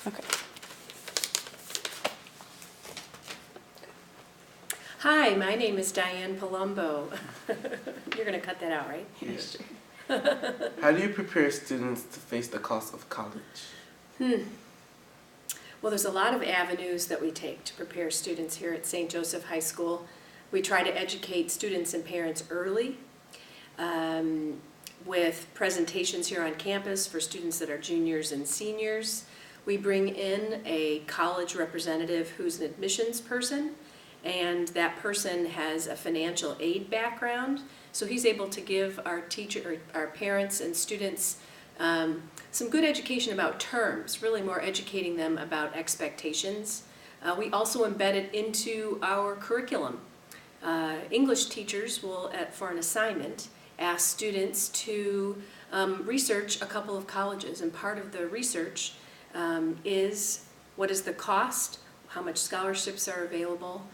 Okay. Hi, my name is Diane Palumbo. You're going to cut that out, right? Yes. How do you prepare students to face the cost of college? Well, there's a lot of avenues that we take to prepare students here at St. Joseph High School. We try to educate students and parents early with presentations here on campus for students that are juniors and seniors. We bring in a college representative who's an admissions person, and that person has a financial aid background, so he's able to give our our parents and students some good education about terms, really more educating them about expectations. We also embed it into our curriculum. English teachers will, for an assignment, ask students to research a couple of colleges, and part of the research is what is the cost, how much scholarships are available.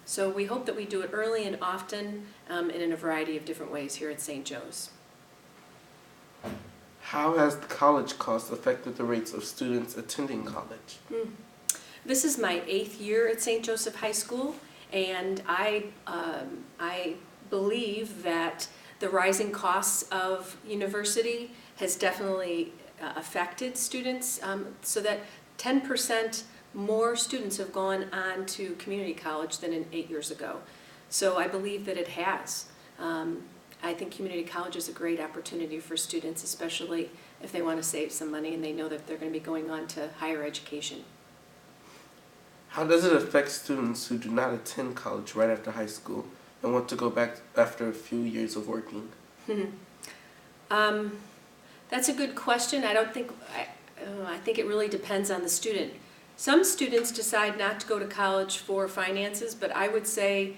So we hope that we do it early and often and in a variety of different ways here at St. Joe's. How has the college cost affected the rates of students attending college? This is my 8th year at St. Joseph High School, and I believe that the rising costs of university has definitely affected students, so that 10% more students have gone on to community college than in 8 years ago. So I believe that it has. I think community college is a great opportunity for students, especially if they want to save some money and they know that they're going to be going on to higher education. How does it affect students who do not attend college right after high school and want to go back after a few years of working? That's a good question. I think it really depends on the student. Some students decide not to go to college for finances, but I would say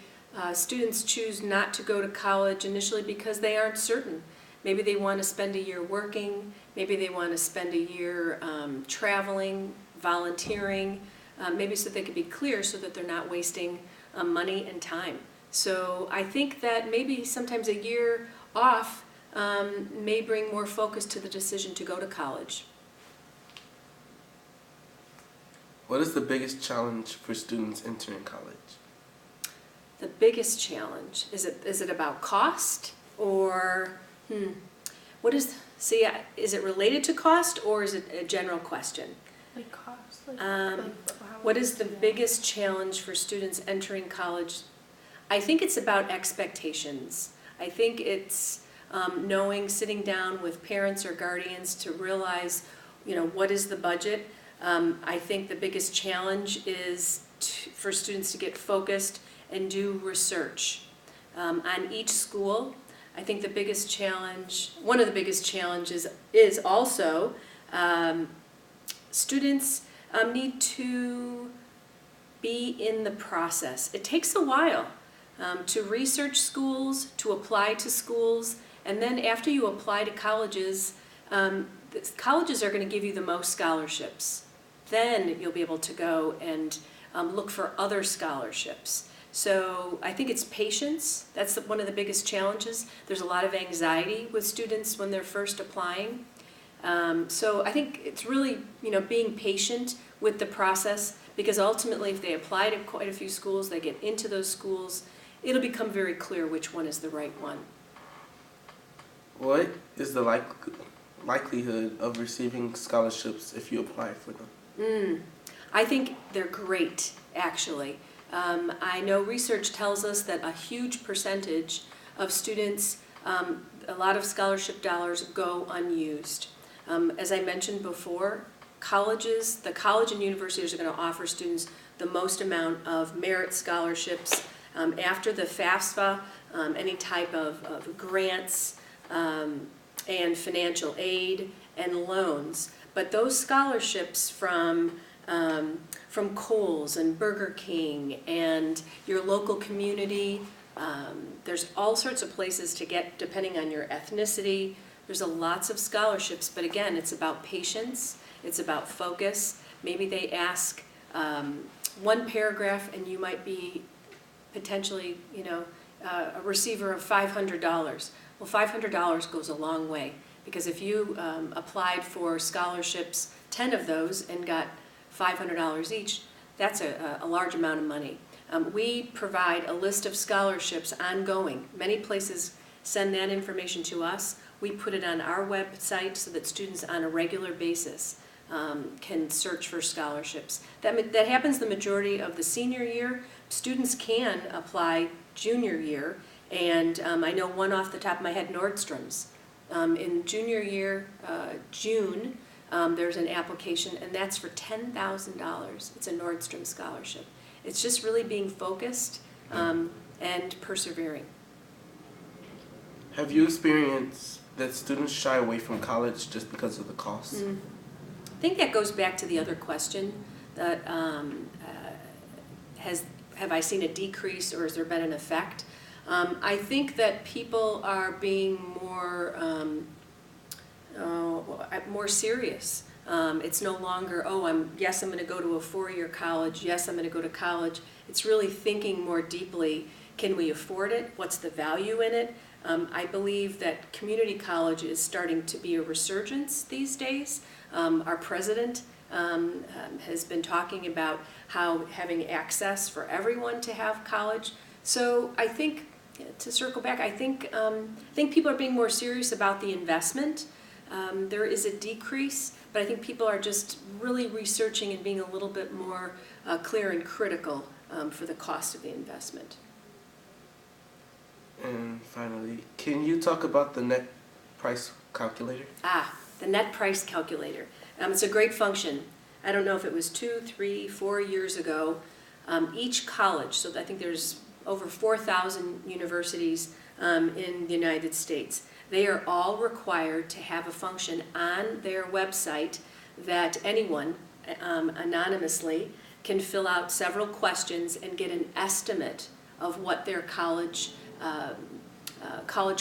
students choose not to go to college initially because they aren't certain. Maybe they want to spend a year working, maybe they want to spend a year traveling, volunteering, maybe so they could be clear so that they're not wasting money and time. So I think that maybe sometimes a year off may bring more focus to the decision to go to college. What is the biggest challenge for students entering college? The biggest challenge, is it about cost, or is it related to cost, or is it a general question? Like cost. What is the biggest challenge for students entering college? I think it's about expectations. I think it's sitting down with parents or guardians to realize, what is the budget. I think the biggest challenge is for students to get focused and do research on each school. I think one of the biggest challenges is also students need to be in the process. It takes a while to research schools, to apply to schools, and then after you apply to colleges, colleges are going to give you the most scholarships. Then you'll be able to go and look for other scholarships. So I think it's patience. That's one of the biggest challenges. There's a lot of anxiety with students when they're first applying. So I think it's really, being patient with the process, because ultimately if they apply to quite a few schools, they get into those schools, it'll become very clear which one is the right one. What is the likelihood of receiving scholarships if you apply for them? I think they're great, actually. I know research tells us that a huge percentage of students, a lot of scholarship dollars go unused. As I mentioned before, the college and universities are going to offer students the most amount of merit scholarships. After the FAFSA, any type of grants and financial aid and loans. But those scholarships from Kohl's and Burger King and your local community, there's all sorts of places to get depending on your ethnicity. There's lots of scholarships, but again, it's about patience, it's about focus. Maybe they ask one paragraph and you might be potentially, a receiver of $500. Well, $500 goes a long way, because if you applied for scholarships 10 of those and got $500 each, that's a large amount of money. We provide a list of scholarships ongoing. Many places send that information to us. We put it on our website so that students on a regular basis can search for scholarships. That happens the majority of the senior year. Students can apply junior year, and I know one off the top of my head, Nordstrom's. In junior year, June, there's an application, and that's for $10,000. It's a Nordstrom scholarship. It's just really being focused and persevering. Have you experienced that students shy away from college just because of the cost? I think that goes back to the other question, that have I seen a decrease or has there been an effect? I think that people are being more serious. It's no longer, yes, I'm going to go to a 4-year college, yes, I'm going to go to college. It's really thinking more deeply, can we afford it? What's the value in it? I believe that community college is starting to be a resurgence these days. Our president has been talking about how having access for everyone to have college. So I think, to circle back, I think people are being more serious about the investment. There is a decrease, but I think people are just really researching and being a little bit more clear and critical for the cost of the investment. And finally, can you talk about the net price calculator? The net price calculator. It's a great function. I don't know if it was 2, 3, 4 years ago. Each college, so I think there's over 4,000 universities in the United States. They are all required to have a function on their website that anyone anonymously can fill out several questions and get an estimate of what their college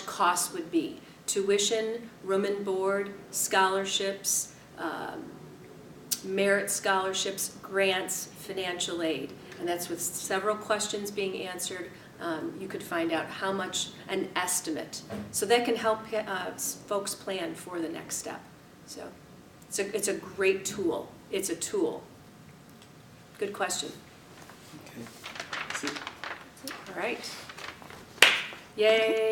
costs would be. Tuition, room and board, scholarships, merit scholarships, grants, financial aid. And that's with several questions being answered. You could find out how much, an estimate. So that can help folks plan for the next step. So it's a great tool. It's a tool. Good question. Okay. That's it. All right. Yay.